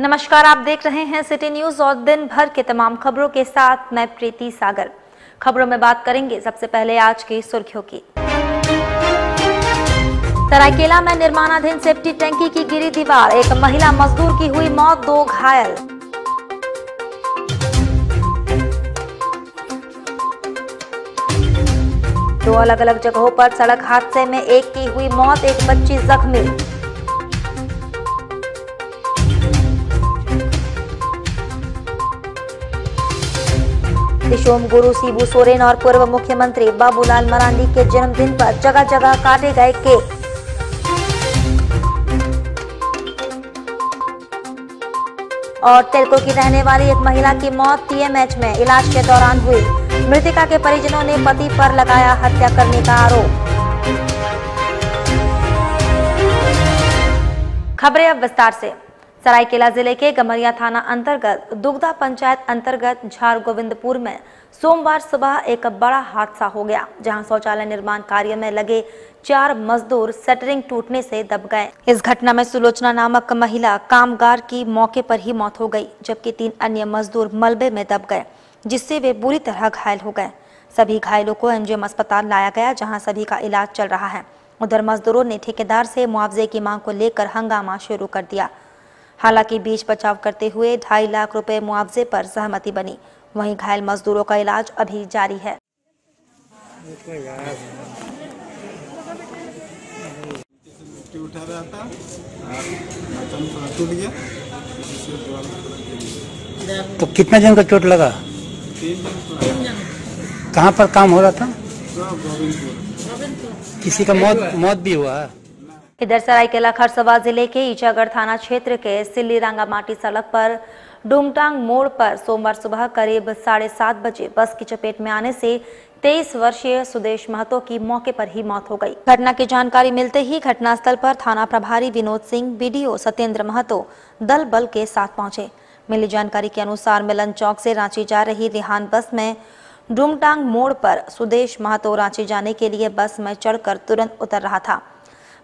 नमस्कार, आप देख रहे हैं सिटी न्यूज और दिन भर के तमाम खबरों के साथ मैं प्रीति सागर। खबरों में बात करेंगे सबसे पहले आज की सुर्खियों की। सरायकेला में निर्माणाधीन सेप्टी टैंकी की गिरी दीवार, एक महिला मजदूर की हुई मौत, 2 घायल। दो अलग अलग जगहों पर सड़क हादसे में एक की हुई मौत, एक बच्ची जख्मी। दिशोम गुरु शिबू सोरेन और पूर्व मुख्यमंत्री बाबूलाल मरांडी के जन्मदिन पर जगह जगह काटे गए केक। और तेलको की रहने वाली एक महिला की मौत टीएमएच में इलाज के दौरान हुई। मृतका के परिजनों ने पति पर लगाया हत्या करने का आरोप। खबरें अब विस्तार से। सरायकेला जिले के गमरिया थाना अंतर्गत दुगदा पंचायत अंतर्गत झार गोविंदपुर में सोमवार सुबह एक बड़ा हादसा हो गया, जहां शौचालय निर्माण कार्य में लगे 4 मजदूर शटरिंग टूटने से दब गए। इस घटना में सुलोचना नामक महिला कामगार की मौके पर ही मौत हो गई, जबकि 3 अन्य मजदूर मलबे में दब गए, जिससे वे बुरी तरह घायल हो गए। सभी घायलों को एमजीएम अस्पताल लाया गया, जहाँ सभी का इलाज चल रहा है। उधर मजदूरों ने ठेकेदार से मुआवजे की मांग को लेकर हंगामा शुरू कर दिया। हालांकि बीच बचाव करते हुए 2.5 लाख रुपए मुआवजे पर सहमति बनी। वहीं घायल मजदूरों का इलाज अभी जारी है। तो कितना जन का चोट लगा? 3 जन। कहाँ पर काम हो रहा था? किसी का मौत भी हुआ? इधर सरायकेला खरसवा जिले के ईचागढ़ थाना क्षेत्र के सिल्ली रांगामाटी सड़क पर डूमटांग मोड़ पर सोमवार सुबह करीब 7:30 बजे बस की चपेट में आने से 23 वर्षीय सुदेश महतो की मौके पर ही मौत हो गई। घटना की जानकारी मिलते ही घटनास्थल पर थाना प्रभारी विनोद सिंह, बीडीओ सत्येंद्र महतो दल बल के साथ पहुंचे। मिली जानकारी के अनुसार मिलन चौक से रांची जा रही रिहान बस में डूमटांग मोड़ पर सुदेश महतो रांची जाने के लिए बस में चढ़कर तुरंत उतर रहा था।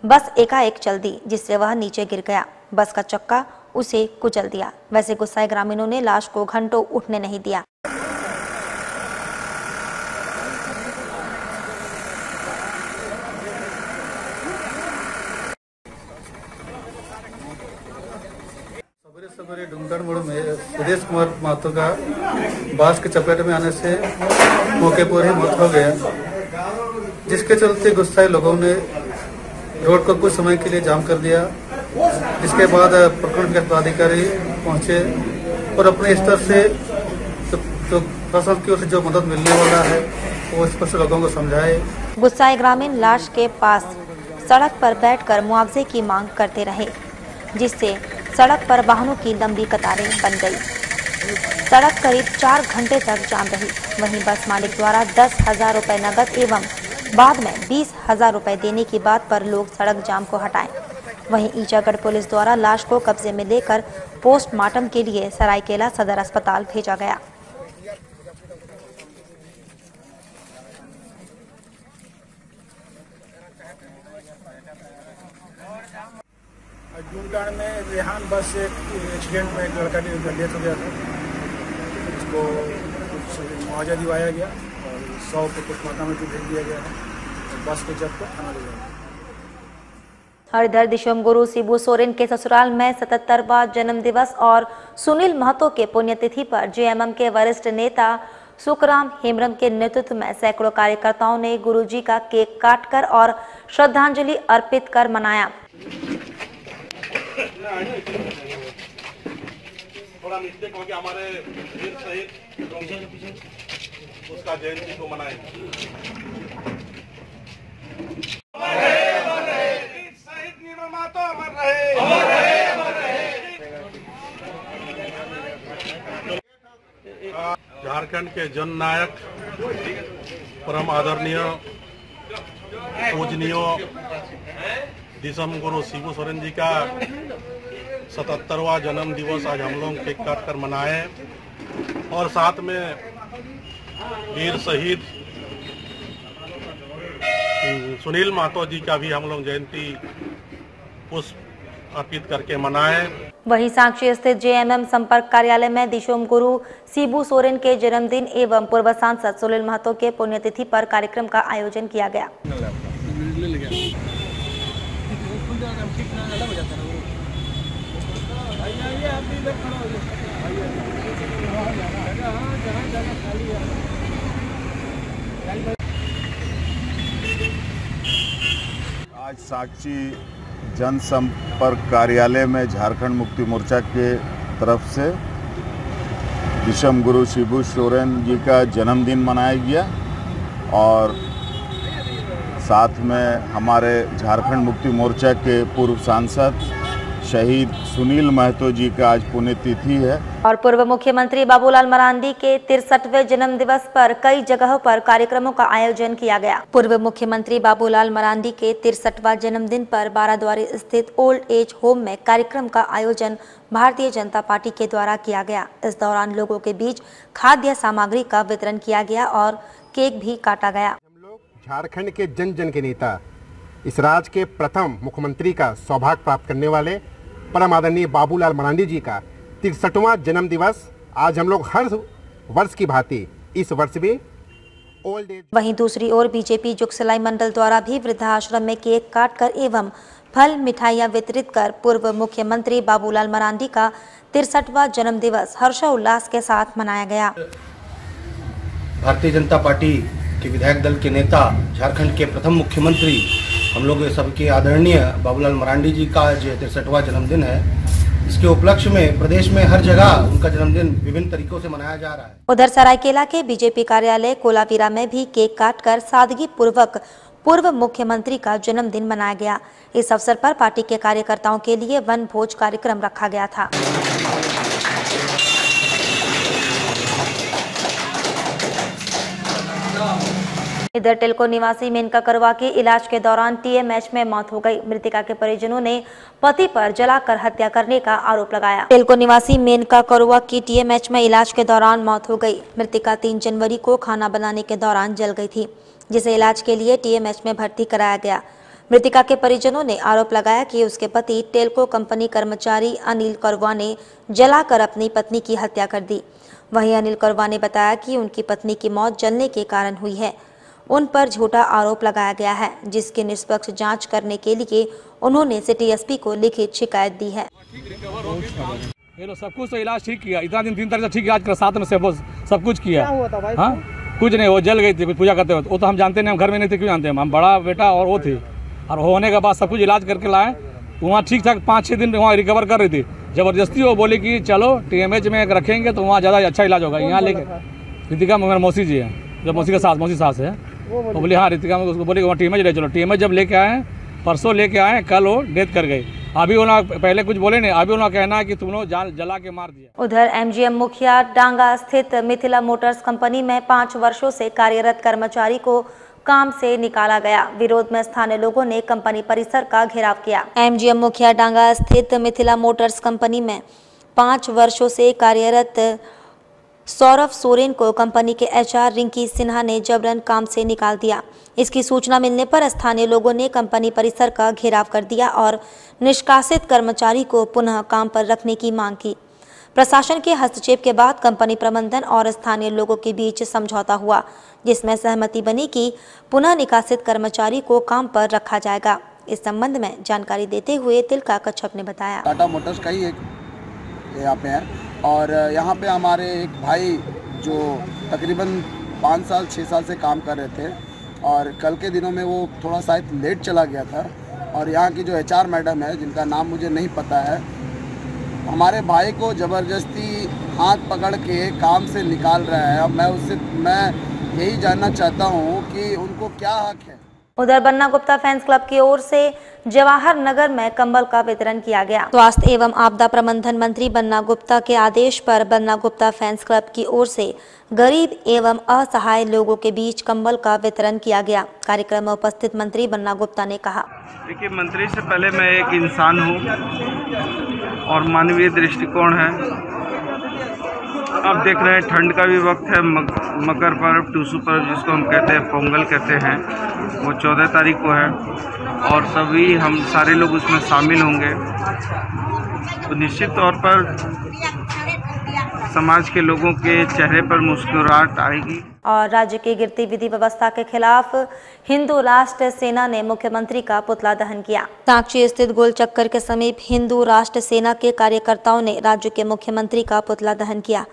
बस एकाएक चल दी, जिससे वह नीचे गिर गया। बस का चक्का उसे कुचल दिया। वैसे गुस्साए ग्रामीणों ने लाश को घंटों उठने नहीं दिया। सवेरे डूमटांग मोड़ में सुदेश कुमार महतो का बस के चपेट में आने से मौके पर ही मौत हो गया, जिसके चलते गुस्साए लोगों ने रोड को कुछ समय के लिए जाम कर दिया। जिसके बाद प्रखंड विकास पदाधिकारी पहुंचे और अपने स्तर से तो प्रशासन की ओर से जो मदद मिलने वाला है वो स्पष्ट लोगों को समझाए। गुस्साए ग्रामीण लाश के पास सड़क पर बैठकर मुआवजे की मांग करते रहे, जिससे सड़क पर वाहनों की लंबी कतारें बन गई। सड़क करीब 4 घंटे तक जाम रही। वहीं बस मालिक द्वारा 10,000 रुपए नकद एवं बाद में 20,000 रुपए देने की बात पर लोग सड़क जाम को हटाएं। वहीं ईचागढ़ पुलिस द्वारा लाश को कब्जे में लेकर पोस्टमार्टम के लिए सरायकेला सदर अस्पताल भेजा गया। डूमटांग में रेहान बस से एक्सीडेंट में एक लड़का की डेथ हो गया था। उसको मुआवजा दिवाया गया और 100 को पोस्टमार्टम में भेज दिया गया है। बस के जब को थाना ले जाएगा। और इधर दिशोम गुरु शिबू सोरेन के ससुराल में 77वां जन्म दिवस और सुनील महतो के पुण्यतिथि पर जेएमएम के वरिष्ठ नेता सुखराम हेम्ब्रम के नेतृत्व में सैकड़ों कार्यकर्ताओं ने गुरुजी का केक काटकर और श्रद्धांजलि अर्पित कर मनाया। थोड़ा मिस्टेक हो गया, हमारे वीर शहीद उसका जयंती को मनाएं। झारखंड के जननायक परम आदरणीय पूजनीय दिशम गुरु शिबू सोरेन जी का 77वां जन्म दिवस आज हम लोग केक काट कर मनाए और साथ में वीर शहीद सुनील महतो जी का भी हम लोग जयंती पुष्प अर्पित करके मनाएं। वहीं साक्षी स्थित जेएमएम संपर्क कार्यालय में दिशोम गुरु शिबू सोरेन के जन्मदिन एवं पूर्व सांसद सुनील महतो के पुण्यतिथि पर कार्यक्रम का आयोजन किया गया। आज साक्षी जनसंपर्क कार्यालय में झारखंड मुक्ति मोर्चा के तरफ से दिशम गुरु शिबू सोरेन जी का जन्मदिन मनाया गया और साथ में हमारे झारखंड मुक्ति मोर्चा के पूर्व सांसद शहीद सुनील महतो जी का आज पुण्यतिथि है। और पूर्व मुख्यमंत्री बाबूलाल मरांडी के 63वें जन्म दिवस पर कई जगहों पर कार्यक्रमों का आयोजन किया गया। पूर्व मुख्यमंत्री बाबूलाल मरांडी के 63वां जन्मदिन पर बाराद्वारी स्थित ओल्ड एज होम में कार्यक्रम का आयोजन भारतीय जनता पार्टी के द्वारा किया गया। इस दौरान लोगों के बीच खाद्य सामग्री का वितरण किया गया और केक भी काटा गया। हम लोग झारखंड के जन जन के नेता, इस राज्य के प्रथम मुख्यमंत्री का सौभाग्य प्राप्त करने वाले परम आदरणीय बाबूलाल मरांडी जी का 63वां जन्म दिवस आज हम लोग हर वर्ष की भांति इस वर्ष भी ओल्ड एज। वहीं दूसरी ओर बीजेपी जुगसलाई मंडल द्वारा भी वृद्धाश्रम में केक काटकर एवं फल मिठाइयां वितरित कर पूर्व मुख्यमंत्री बाबूलाल मरांडी का 63वां जन्म दिवस हर्षोल्लास के साथ मनाया गया। भारतीय जनता पार्टी के विधायक दल के नेता, झारखंड के प्रथम मुख्यमंत्री हम लोग सबके आदरणीय बाबूलाल मरांडी जी का आज 63वां जन्मदिन है। इसके उपलक्ष्य में प्रदेश में हर जगह उनका जन्मदिन विभिन्न तरीकों से मनाया जा रहा है। उधर सरायकेला के बीजेपी कार्यालय कोलावीरा में भी केक काटकर सादगी पूर्वक पूर्व मुख्यमंत्री का जन्मदिन मनाया गया। इस अवसर पर पार्टी के कार्यकर्ताओं के लिए वन भोज कार्यक्रम रखा गया था। इधर टेल्को निवासी मेनका करवा की इलाज के दौरान टीएमएच में मौत हो गई। मृतिका के परिजनों ने पति पर जलाकर हत्या करने का आरोप लगाया। टेल्को निवासी मेनका करवा की टीएमएच में इलाज के दौरान मौत हो गई। मृतिका 3 जनवरी को खाना बनाने के दौरान जल गई थी, जिसे इलाज के लिए टीएमएच में भर्ती कराया गया। मृतिका के परिजनों ने आरोप लगाया कि उसके पति टेल्को कंपनी कर्मचारी अनिल करवा ने जलाकर अपनी पत्नी की हत्या कर दी। वहीं अनिल करवा ने बताया कि उनकी पत्नी की मौत जलने के कारण हुई है। उन पर झूठा आरोप लगाया गया है, जिसकी निष्पक्ष जांच करने के लिए उन्होंने सिटी एसपी को लिखित शिकायत दी है। ये सब कुछ तो इलाज ठीक किया, इतना दिन 3 तारीख से ठीक इलाज कर, साथ में से सब कुछ किया। हाँ, कुछ नहीं, वो जल गई थी कुछ पूजा करते हुए। वो तो हम जानते नहीं, हम घर में नहीं थे, क्यों जानते हैं? हम बड़ा बेटा और वो थे, और होने के बाद सब कुछ इलाज करके लाए। वहाँ ठीक ठाक 5-6 दिन वहाँ रिकवर कर रही थी। जबरदस्ती वो बोली कि चलो टीएमएच में रखेंगे तो वहाँ ज़्यादा अच्छा इलाज होगा। यहाँ लेके रितिका मेरा मौसी जी है, जब मौसी सास है, तो बोली हाँ रितिका में, उसको बोली वहाँ टीएमएच ले चलो। टीएमएच जब लेके आए, परसों लेके आए, कल वो डेथ कर गई। अभी उन्होंने पहले कुछ बोले नहीं, अभी उन्होंने कहना है कि तुम लोग जला के मार दिया। उधर एमजीएम मुखिया डांगा स्थित मिथिला मोटर्स कंपनी में 5 वर्षों से कार्यरत कर्मचारी को काम से निकाला गया। विरोध में स्थानीय लोगों ने कंपनी परिसर का घेराव किया। एमजीएम मुखिया डांगा स्थित मिथिला मोटर्स कंपनी में 5 वर्षों से कार्यरत सौरभ सोरेन को कंपनी के एचआर रिंकी सिन्हा ने जबरन काम से निकाल दिया। इसकी सूचना मिलने पर स्थानीय लोगों ने कंपनी परिसर का घेराव कर दिया और निष्कासित कर्मचारी को पुनः काम पर रखने की मांग की। प्रशासन के हस्तक्षेप के बाद कंपनी प्रबंधन और स्थानीय लोगों के बीच समझौता हुआ, जिसमें सहमति बनी कि पुनः निकासित कर्मचारी को काम पर रखा जाएगा। इस संबंध में जानकारी देते हुए तिलका कच्छप ने बताया, टाटा मोटर्स का ही एक यहाँ पे है और यहाँ पे हमारे एक भाई जो तकरीबन 5-6 साल से काम कर रहे थे और कल के दिनों में वो थोड़ा शायद लेट चला गया था और यहाँ की जो एचआर मैडम है, जिनका नाम मुझे नहीं पता है, हमारे भाई को ज़बरदस्ती हाथ पकड़ के काम से निकाल रहा है। अब मैं यही जानना चाहता हूँ कि उनको क्या हक है। उधर बन्ना गुप्ता फैंस क्लब की ओर से जवाहर नगर में कंबल का वितरण किया गया। स्वास्थ्य एवं आपदा प्रबंधन मंत्री बन्ना गुप्ता के आदेश पर बन्ना गुप्ता फैंस क्लब की ओर से गरीब एवं असहाय लोगों के बीच कंबल का वितरण किया गया। कार्यक्रम में उपस्थित मंत्री बन्ना गुप्ता ने कहा, देखिए, मंत्री से पहले मैं एक इंसान हूँ और मानवीय दृष्टिकोण है। आप देख रहे हैं ठंड का भी वक्त है। मकर पर्व, टूसू पर्व जिसको हम कहते हैं, पोंगल कहते हैं, वो 14 तारीख को है। और सभी हम सारे लोग उसमें शामिल होंगे तो निश्चित तौर पर समाज के लोगों के चेहरे पर मुस्कुराहट आएगी। और राज्य की गिरती विधि व्यवस्था के खिलाफ हिंदू राष्ट्र सेना ने मुख्यमंत्री का पुतला दहन किया। साक्षी स्थित गोल चक्कर के समीप हिंदू राष्ट्र सेना के कार्यकर्ताओं ने राज्य के मुख्यमंत्री का पुतला दहन किया।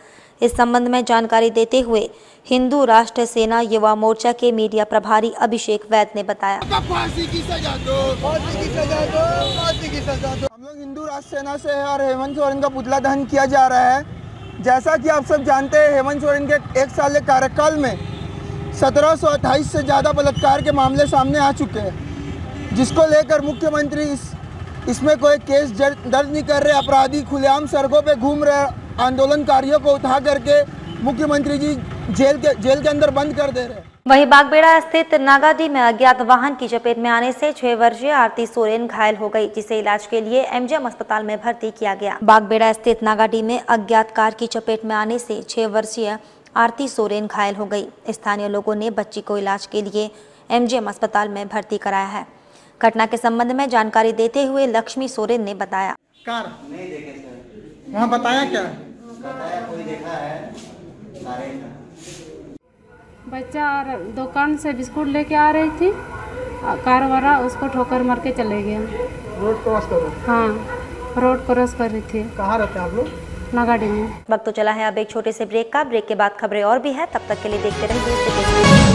इस संबंध में जानकारी देते हुए हिंदू राष्ट्र सेना युवा मोर्चा के मीडिया प्रभारी अभिषेक वैद ने बताया, फांसी की सजा दो, फांसी की सजा दो, फांसी की सजा दो। हम लोग हिंदू राष्ट्र सेना से है और हेमंत सोरेन का पुतला दहन किया जा रहा है। जैसा कि आप सब जानते हैं, हेमंत सोरेन के 1 साल के कार्यकाल में 1728 से ज़्यादा बलात्कार के मामले सामने आ चुके हैं, जिसको लेकर मुख्यमंत्री इसमें कोई केस दर्ज नहीं कर रहे। अपराधी खुलेआम सड़कों पे घूम रहे, आंदोलनकारियों को उठा करके मुख्यमंत्री जी जेल के अंदर बंद कर दे रहे हैं। वहीं बागबेड़ा स्थित नागाडी में अज्ञात वाहन की चपेट में आने से 6 वर्षीय आरती सोरेन घायल हो गई, जिसे इलाज के लिए एमजीएम अस्पताल में भर्ती किया गया। बागबेड़ा स्थित नागाडी में अज्ञात कार की चपेट में आने से 6 वर्षीय आरती सोरेन घायल हो गई। स्थानीय लोगों ने बच्ची को इलाज के लिए एमजीएम अस्पताल में भर्ती कराया है। घटना के संबंध में जानकारी देते हुए लक्ष्मी सोरेन ने बताया, कार नहीं देखे सर, वहाँ बताया क्या? बताया कोई देखा है। बच्चा दुकान से बिस्कुट लेके आ रही थी, कार वाला उसको ठोकर मार के चले गया। रोड क्रॉस करो? हाँ, रोड क्रॉस कर रही थी। कहाँ रहते हैं आप लोग? नागाडी में। वक्त तो चला है अब एक छोटे से ब्रेक का। ब्रेक के बाद खबरें और भी है, तब तक के लिए देखते रहिए।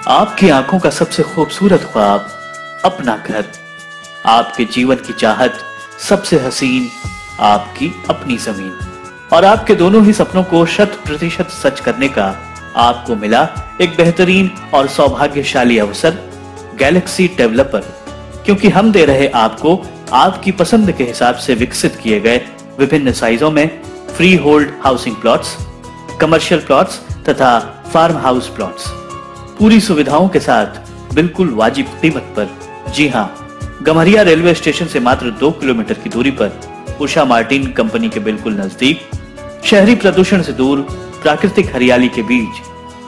आपकी आंखों का सबसे खूबसूरत ख्वाब अपना घर, आपके जीवन की चाहत सबसे हसीन आपकी अपनी जमीन, और आपके दोनों ही सपनों को 100% सच करने का आपको मिला एक बेहतरीन और सौभाग्यशाली अवसर गैलेक्सी डेवलपर, क्योंकि हम दे रहे आपको आपकी पसंद के हिसाब से विकसित किए गए विभिन्न साइजों में free hold housing plots, commercial plots तथा फार्म हाउस प्लॉट्स, पूरी सुविधाओं के साथ बिल्कुल वाजिब कीमत पर। जी हाँ, गम्हरिया रेलवे स्टेशन से मात्र 2 किलोमीटर की दूरी पर उषा मार्टिन कंपनी के बिल्कुल नजदीक, शहरी प्रदूषण से दूर, प्राकृतिक हरियाली के बीच,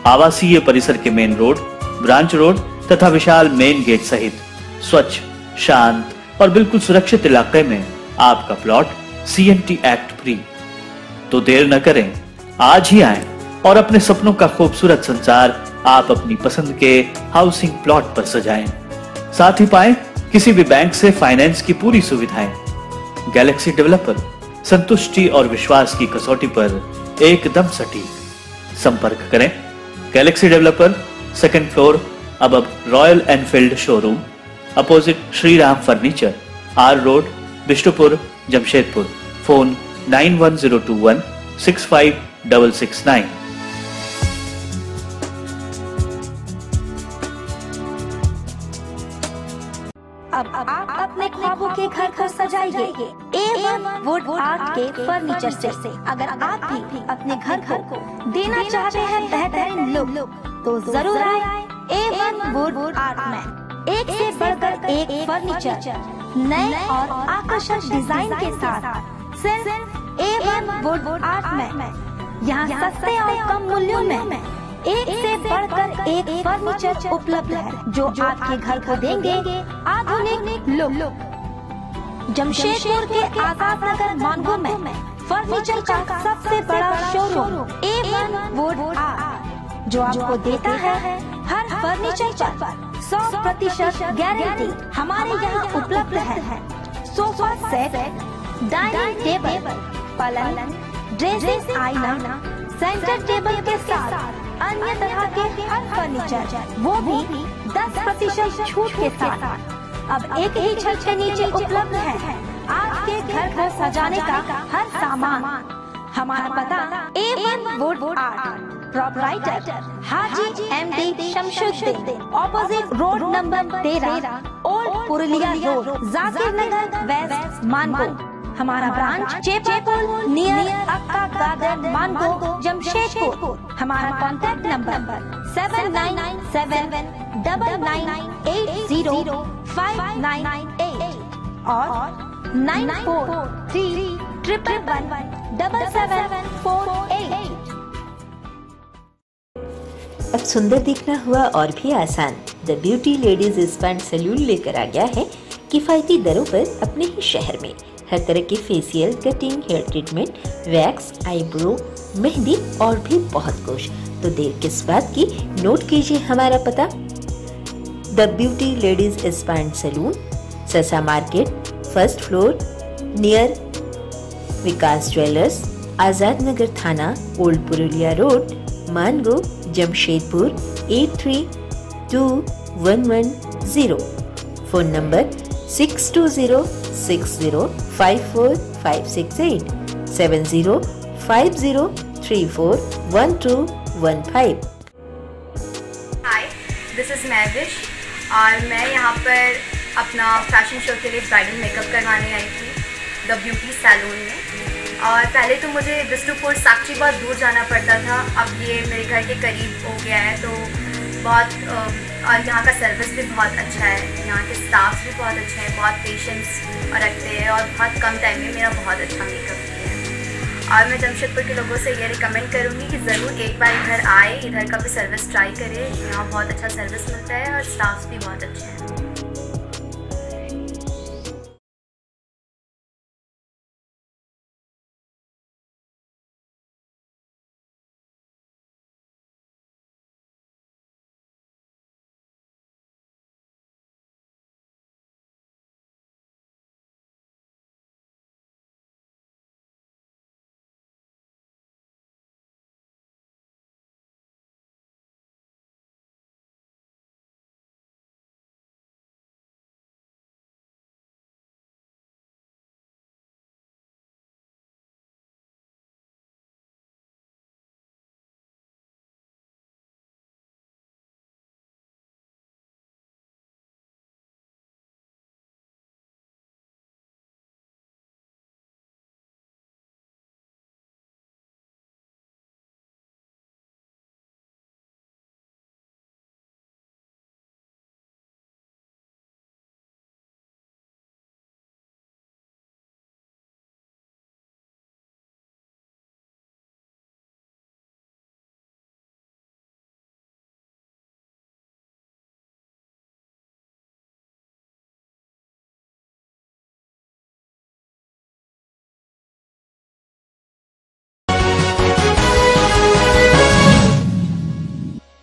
आवासीय परिसर के मेन रोड, ब्रांच रोड तथा विशाल मेन गेट सहित स्वच्छ, शांत और बिल्कुल सुरक्षित इलाके में आपका प्लॉट CNT एक्ट फ्री। तो देर न करें, आज ही आएं और अपने सपनों का खूबसूरत संसार आप अपनी पसंद के हाउसिंग प्लॉट पर सजाएं। साथ ही पाएं किसी भी बैंक से फाइनेंस की पूरी सुविधाएं। गैलेक्सी डेवलपर, संतुष्टि और विश्वास की कसौटी पर एकदम सटीक। संपर्क करें गैलेक्सी डेवलपर, 2nd फ्लोर, अब royal Enfield showroom, opposite Shri Ram furniture, R road, Bistupur, Jamshedpur. Phone 91021 65 669। अब आप अपने ख्वाबों के घर को सजाइए A1 वुड आर्ट के फर्नीचर से। अगर आप भी अपने घर को देना चाहते हैं बेहतरीन लुक, तो जरूर आए A1 वुड आर्ट में। एक से बढ़कर एक फर्नीचर नए और आकर्षक डिजाइन के साथ सिर्फ A1 वुड आर्ट में। यहाँ सस्ते और कम मूल्यों में एक से बढ़कर एक फर्नीचर उपलब्ध है, जो आपके घर को देंगे आधुनिक लुक। जमशेदपुर के आजाद नगर मानगो में फर्नीचर का सबसे बड़ा शोरूम A1 वुड आर्ट, जो आपको देता है हर फर्नीचर पर 100% गारंटी। हमारे यहाँ उपलब्ध है सोफा सेट, डाइनिंग टेबल, पलंग, ड्रेसिंग आईना, सेंटर टेबल के साथ अन्य तरह के हर फर्नीचर, वो भी 10% छूट के साथ। अब एक ही छत के नीचे उपलब्ध है आपके घर को सजाने का हर सामान। हमारा पता A1 wood art, proprietor Haji MD Shamshuddin, opposite road number 13, old Purulia road, Zakir Nagar west, Mango. हमारा branch Chepapul near Akka garden, Mango, Jamshedpur. हमारा कॉन्टैक्ट नंबर 799799805998 और 9431117748। अब सुंदर दिखना हुआ और भी आसान। The beauty ladies spa and salon लेकर आ गया है किफायती दरों पर अपने ही शहर में हर तरह के facial, cutting, hair treatment, wax, eyebrow, mehndi और भी बहुत कुछ। तो देर किस बात की, नोट कीजिए हमारा पता। The beauty ladies spa and salon, Sasa market, first floor, near Vikas jewellers, Azad Nagar थाना, old Purulia road, Mango, Jamshedpur 822110। Phone number 6206054568 7050341215। Hi, this is Mahvish और मैं यहाँ पर अपना फैशन शो के लिए ब्राइडल मेकअप करवाने आई थी द ब्यूटी सैलून में। और पहले तो मुझे विष्णुपुर साक्षी बहुत दूर जाना पड़ता था, अब ये मेरे घर के करीब हो गया है, तो बहुत और यहाँ का सर्विस भी बहुत अच्छा है, यहाँ के स्टाफ भी बहुत अच्छे हैं, बहुत पेशेंस रखते हैं और बहुत कम टाइम में मेरा बहुत अच्छा मेकअप किया है। और मैं जमशेदपुर के लोगों से ये रिकमेंड करूँगी कि ज़रूर एक बार इधर आए, इधर का भी सर्विस ट्राई करें। यहाँ बहुत अच्छा सर्विस मिलता है और स्टाफ भी बहुत अच्छे हैं।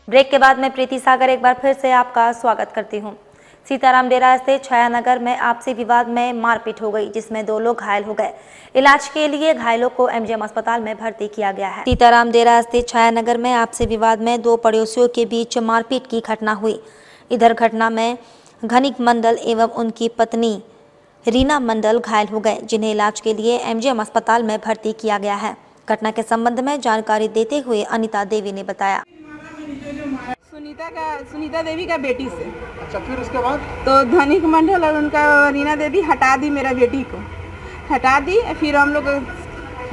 ब्रेक के बाद मैं प्रीति सागर एक बार फिर से आपका स्वागत करती हूं। सीताराम डेरा स्थित छायानगर में आपसी विवाद में मारपीट हो गई, जिसमें 2 लोग घायल हो गए। इलाज के लिए घायलों को MGM अस्पताल में भर्ती किया गया है। सीताराम डेरा स्थित छायानगर में आपसी विवाद में 2 पड़ोसियों के बीच मारपीट की घटना हुई। इधर घटना में घनिक मंडल एवं उनकी पत्नी रीना मंडल घायल हो गए, जिन्हें इलाज के लिए MGM अस्पताल में भर्ती किया गया है। घटना के संबंध में जानकारी देते हुए अनिता देवी ने बताया। सुनीता देवी का बेटी से। अच्छा, फिर उसके बाद तो धनिक मंडल और उनका रीना देवी हटा दी, मेरा बेटी को हटा दी। फिर हम लोग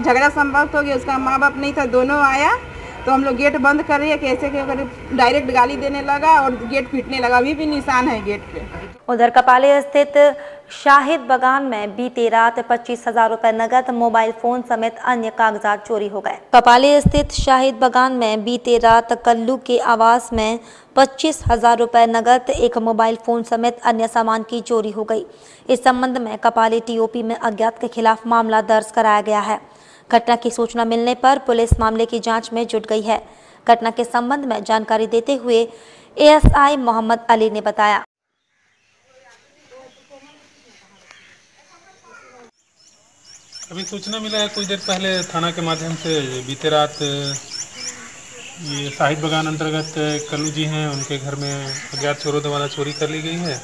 झगड़ा संभव हो गया, उसका माँ बाप नहीं था, दोनों आया तो हम लोग गेट बंद कर रही है, कैसे क्या डायरेक्ट गाली देने लगा और गेट पीटने लगा, अभी भी निशान है गेट पे। उधर कपाली स्थित शाहिद बगान में बीती रात 25,000 रुपए नगद, मोबाइल फोन समेत अन्य कागजात चोरी हो गए। कपाली स्थित शाहिद बगान में बीती रात कल्लू के आवास में 25,000 रुपए नगद, एक मोबाइल फोन समेत अन्य सामान की चोरी हो गई। इस संबंध में कपाली टीओपी में अज्ञात के खिलाफ मामला दर्ज कराया गया है। घटना की सूचना मिलने पर पुलिस मामले की जांच में जुट गई है। घटना के संबंध में जानकारी देते हुए एएसआई मोहम्मद अली ने बताया। अभी सूचना मिला है कुछ देर पहले थाना के माध्यम से, बीते रात ये शाहिद बगान अंतर्गत कल्लू जी हैं, उनके घर में अज्ञात चोरों द्वारा चोरी कर ली गई है,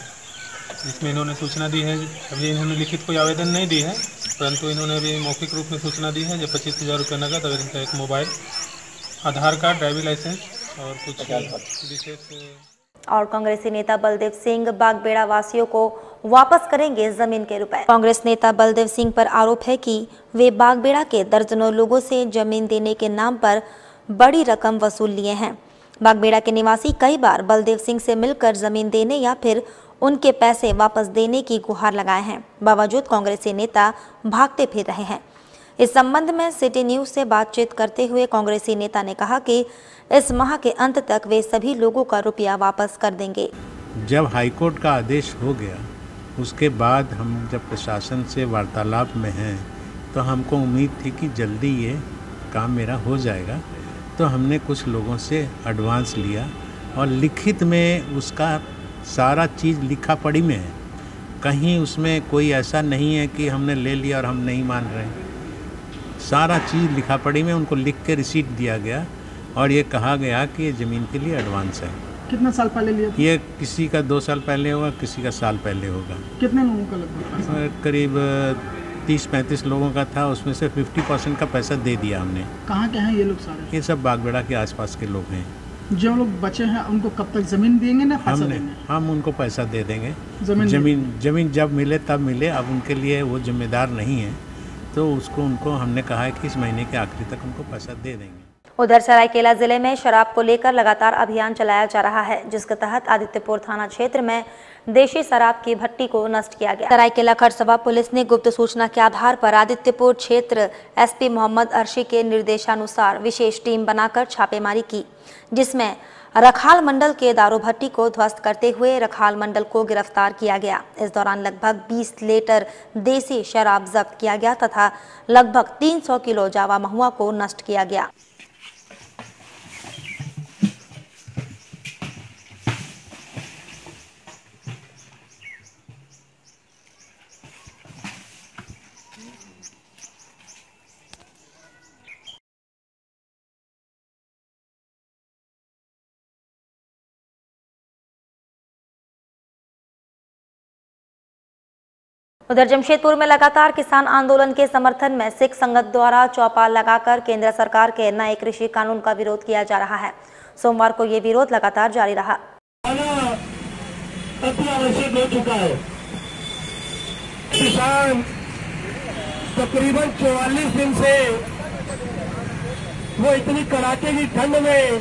जिसमें इन्होंने सूचना दी है। अभी इन्होंने लिखित कोई आवेदन नहीं दी है, परंतु इन्होंने अभी मौखिक रूप में सूचना दी है जो 25,000 रुपये नगद और इनका एक मोबाइल, आधार कार्ड, ड्राइविंग लाइसेंस और कुछ विशेष। और कांग्रेसी नेता बलदेव सिंह बागबेड़ा वासियों को वापस करेंगे जमीन के रुपए। कांग्रेस नेता बलदेव सिंह पर आरोप है कि वे बागबेड़ा के दर्जनों लोगों से जमीन देने के नाम पर बड़ी रकम वसूल लिए हैं। बागबेड़ा के निवासी कई बार बलदेव सिंह से मिलकर जमीन देने या फिर उनके पैसे वापस देने की गुहार लगाए हैं, बावजूद कांग्रेसी नेता भागते फिर रहे हैं। इस संबंध में सिटी न्यूज से बातचीत करते हुए कांग्रेसी नेता ने कहा कि इस माह के अंत तक वे सभी लोगों का रुपया वापस कर देंगे। जब हाईकोर्ट का आदेश हो गया उसके बाद हम जब प्रशासन से वार्तालाप में हैं तो हमको उम्मीद थी कि जल्दी ये काम मेरा हो जाएगा, तो हमने कुछ लोगों से एडवांस लिया और लिखित में उसका सारा चीज़ लिखा पढ़ी में है। कहीं उसमें कोई ऐसा नहीं है कि हमने ले लिया और हम नहीं मान रहे हैं। सारा चीज़ लिखा पढ़ी में उनको लिख के रिसीट दिया गया और ये कहा गया कि ये ज़मीन के लिए एडवांस है। कितना साल पहले लिया था? ये किसी का 2 साल पहले होगा, किसी का साल पहले होगा। कितने लोगों का लगभग? करीब 30-35 लोगों का था, उसमें से 50% का पैसा दे दिया हमने। कहाँ के हैं ये लोग सारे? ये सब बागबेड़ा के आसपास के लोग हैं। जो लोग बचे हैं उनको कब तक जमीन देंगे ना पैसा देंगे? हम उनको पैसा दे देंगे। जमीन जब मिले तब मिले। अब उनके लिए वो जिम्मेदार नहीं है, तो उनको हमने कहा है कि इस महीने के आखिरी तक उनको पैसा दे देंगे। उधर सरायकेला जिले में शराब को लेकर लगातार अभियान चलाया जा रहा है, जिसके तहत आदित्यपुर थाना क्षेत्र में देशी शराब की भट्टी को नष्ट किया गया। सरायकेला खरसभा पुलिस ने गुप्त सूचना के आधार पर आदित्यपुर क्षेत्र एसपी मोहम्मद अर्शी के निर्देशानुसार विशेष टीम बनाकर छापेमारी की, जिसमें रखाल मंडल के दारू भट्टी को ध्वस्त करते हुए रखाल मंडल को गिरफ्तार किया गया। इस दौरान लगभग 20 लीटर देसी शराब जब्त किया गया तथा लगभग 300 किलो जावा महुआ को नष्ट किया गया। उधर जमशेदपुर में लगातार किसान आंदोलन के समर्थन में सिख संगत द्वारा चौपाल लगाकर केंद्र सरकार के नए कृषि कानून का विरोध किया जा रहा है। सोमवार को ये विरोध लगातार जारी रहा। अत्यावश्यक हो चुका है। किसान तकरीबन 44 दिन से वो इतनी कड़ाके की ठंड में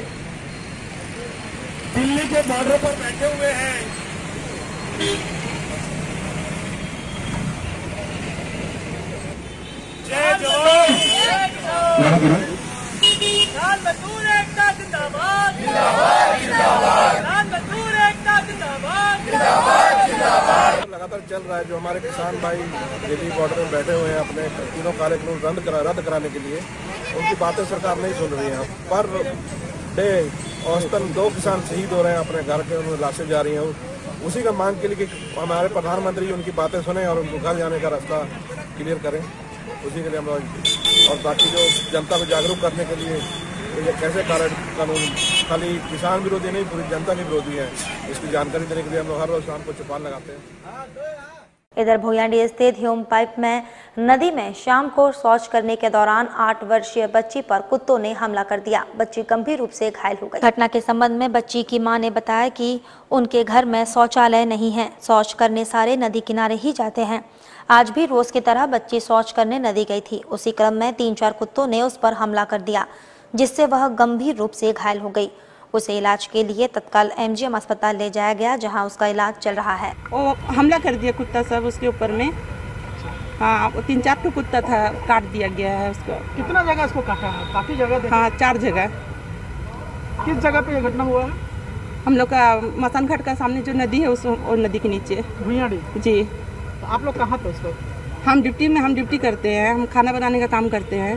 दिल्ली के बॉर्डर पर बैठे हुए हैं। जय जवान किसान मजदूर एकता जिंदाबाद जिंदाबाद जिंदाबाद किसान मजदूर एकता जिंदाबाद जिंदाबाद जिंदाबाद लगातार चल रहा है। जो हमारे किसान भाई दिल्ली बॉर्डर में बैठे हुए हैं अपने तीनों काले कानून रद्द कराने के लिए, उनकी बातें सरकार नहीं सुन रही है। पर डे औसतन 2 किसान शहीद हो रहे हैं अपने घर के, उन्हें लाशें जा रही हैं। उसी का मांग के लिए कि हमारे प्रधानमंत्री उनकी बातें सुने और उनको घर जाने का रास्ता क्लियर करें। उसी के लिए हम लोग और बाकी जो जनता को जागरूक करने के लिए ये कैसे कानून खाली किसान विरोधी नहीं पूरी जनता के विरोधी है, इसकी जानकारी देने के लिए हम लोग हर रोज शाम को चौपाल लगाते हैं। इधर भोयांडी स्थित ह्यूम पाइप में नदी में शाम को शौच करने के दौरान 8 वर्षीय बच्ची पर कुत्तों ने हमला कर दिया। बच्ची गंभीर रूप से घायल हो गई। घटना के संबंध में बच्ची की मां ने बताया कि उनके घर में शौचालय नहीं है, शौच करने सारे नदी किनारे ही जाते हैं। आज भी रोज की तरह बच्ची शौच करने नदी गई थी। उसी क्रम में 3-4 कुत्तों ने उस पर हमला कर दिया, जिससे वह गंभीर रूप से घायल हो गई। उसे इलाज के लिए तत्काल MGM अस्पताल ले जाया गया, जहां उसका इलाज चल रहा है। वो हमला कर दिया कुत्ता सब उसके ऊपर में। हाँ, 3-4 तो कुत्ता था, काट दिया गया है उसको। कितना जगह इसको काटा है? काफी जगह। हाँ, 4 जगह। किस जगह पे ये घटना हुआ है? हम लोग का मसान घाट का सामने जो नदी है उस नदी के नीचे। भुइयाडी जी। तो आप लोग कहाँ थे उस वक्त? हम ड्यूटी करते हैं, हम खाना बनाने का काम करते हैं।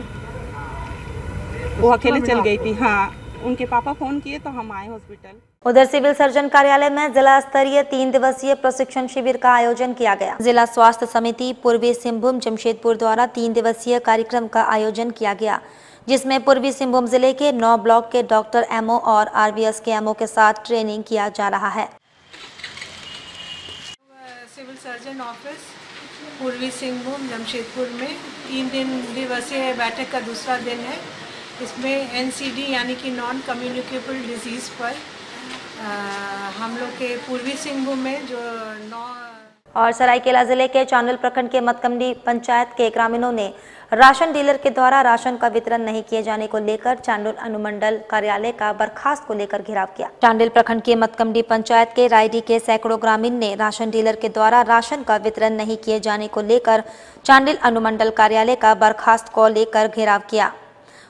वो अकेले चल गई थी। हाँ, उनके पापा फोन किए तो हम आए हॉस्पिटल। उधर सिविल सर्जन कार्यालय में जिला स्तरीय 3 दिवसीय प्रशिक्षण शिविर का आयोजन किया गया। जिला स्वास्थ्य समिति पूर्वी सिंहभूम जमशेदपुर द्वारा 3 दिवसीय कार्यक्रम का आयोजन किया गया, जिसमें पूर्वी सिंहभूम जिले के 9 ब्लॉक के डॉक्टर एमओ और RVS के एमओ के साथ ट्रेनिंग किया जा रहा है। सिविल सर्जन ऑफिस पूर्वी सिंहभूम जमशेदपुर में 3 दिवसीय बैठक का दूसरा दिन है। इसमें NCD यानी कि नॉन कम्युनिकेबल डिजीज़ पर हम लोग के पूर्वी सिंहभूम में जो 9 और सरायकेला जिले के चांडिल प्रखंड के मतकमडी पंचायत के ग्रामीणों ने राशन डीलर के द्वारा राशन का वितरण नहीं किए जाने को लेकर चांडिल अनुमंडल कार्यालय का बर्खास्त को लेकर घेराव किया। चांडिल प्रखंड के मतकमडी पंचायत के रायडी के सैकड़ों ग्रामीण ने राशन डीलर के द्वारा राशन का वितरण नहीं किए जाने को लेकर चांडिल अनुमंडल कार्यालय का बर्खास्त को लेकर घेराव किया।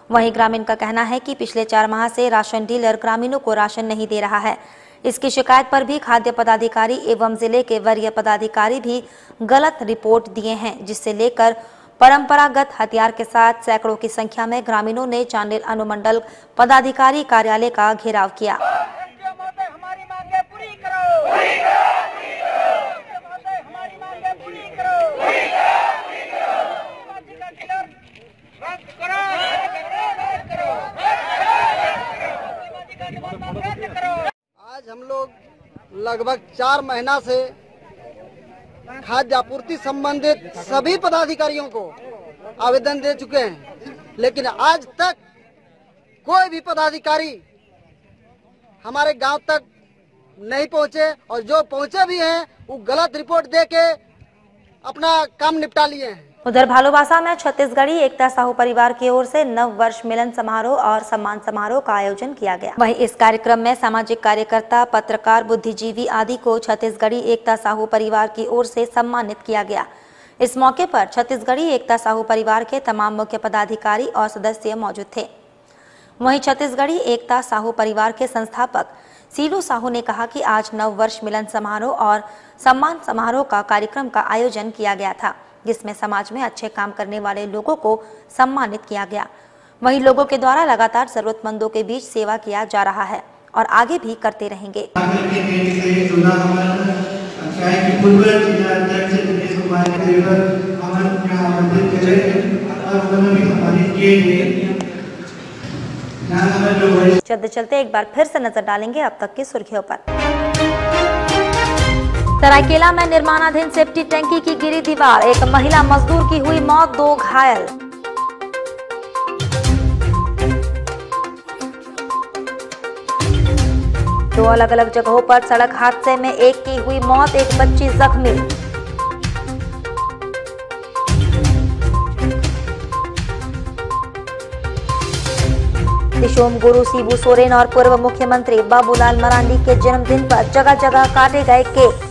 वहीं ग्रामीण का कहना है कि पिछले 4 माह से राशन डीलर ग्रामीणों को राशन नहीं दे रहा है। इसकी शिकायत पर भी खाद्य पदाधिकारी एवं जिले के वरीय पदाधिकारी भी गलत रिपोर्ट दिए हैं, जिससे लेकर परंपरागत हथियार के साथ सैकड़ों की संख्या में ग्रामीणों ने चांडिल अनुमंडल पदाधिकारी कार्यालय का घेराव किया। आज हम लोग लगभग 4 महीना से खाद्य आपूर्ति संबंधित सभी पदाधिकारियों को आवेदन दे चुके हैं, लेकिन आज तक कोई भी पदाधिकारी हमारे गांव तक नहीं पहुंचे और जो पहुंचे भी हैं वो गलत रिपोर्ट देके अपना काम निपटा लिए हैं। उधर भालूबासा में छत्तीसगढ़ी एकता साहू परिवार की ओर से नव वर्ष मिलन समारोह और सम्मान समारोह का आयोजन किया गया। वहीं इस कार्यक्रम में सामाजिक कार्यकर्ता, पत्रकार, बुद्धिजीवी आदि को छत्तीसगढ़ी एकता साहू परिवार की ओर से सम्मानित किया गया। इस मौके पर छत्तीसगढ़ी एकता साहू परिवार के तमाम मुख्य पदाधिकारी और सदस्य मौजूद थे। वहीं छत्तीसगढ़ी एकता साहू परिवार के संस्थापक सीलू साहू ने कहा कि आज नव वर्ष मिलन समारोह और सम्मान समारोह का कार्यक्रम का आयोजन किया गया था, जिसमें समाज में अच्छे काम करने वाले लोगों को सम्मानित किया गया। वहीं लोगों के द्वारा लगातार जरूरतमंदों के बीच सेवा किया जा रहा है और आगे भी करते रहेंगे। चलते चलते एक बार फिर से नजर डालेंगे अब तक की सुर्खियों पर। सरायकेला में निर्माणाधीन सेफ्टी टैंकी की गिरी दीवार, एक महिला मजदूर की हुई मौत, 2 घायल। दो अलग अलग जगहों पर सड़क हादसे में एक की हुई मौत, एक बच्ची जख्मी। दिशोम गुरु शिबू सोरेन और पूर्व मुख्यमंत्री बाबूलाल मरांडी के जन्मदिन पर जगह जगह काटे गए केक।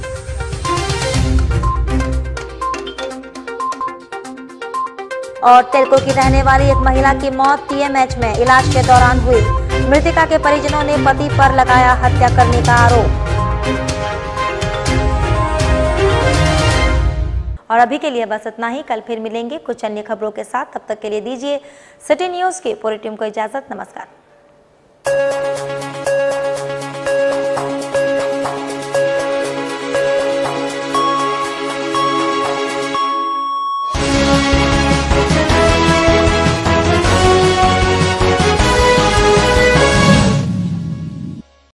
और तेलको की रहने वाली एक महिला की मौत TMH में इलाज के दौरान हुई। मृतका के परिजनों ने पति पर लगाया हत्या करने का आरोप। और अभी के लिए बस इतना ही। कल फिर मिलेंगे कुछ अन्य खबरों के साथ। तब तक के लिए दीजिए सिटी न्यूज की पूरी टीम को इजाजत। नमस्कार।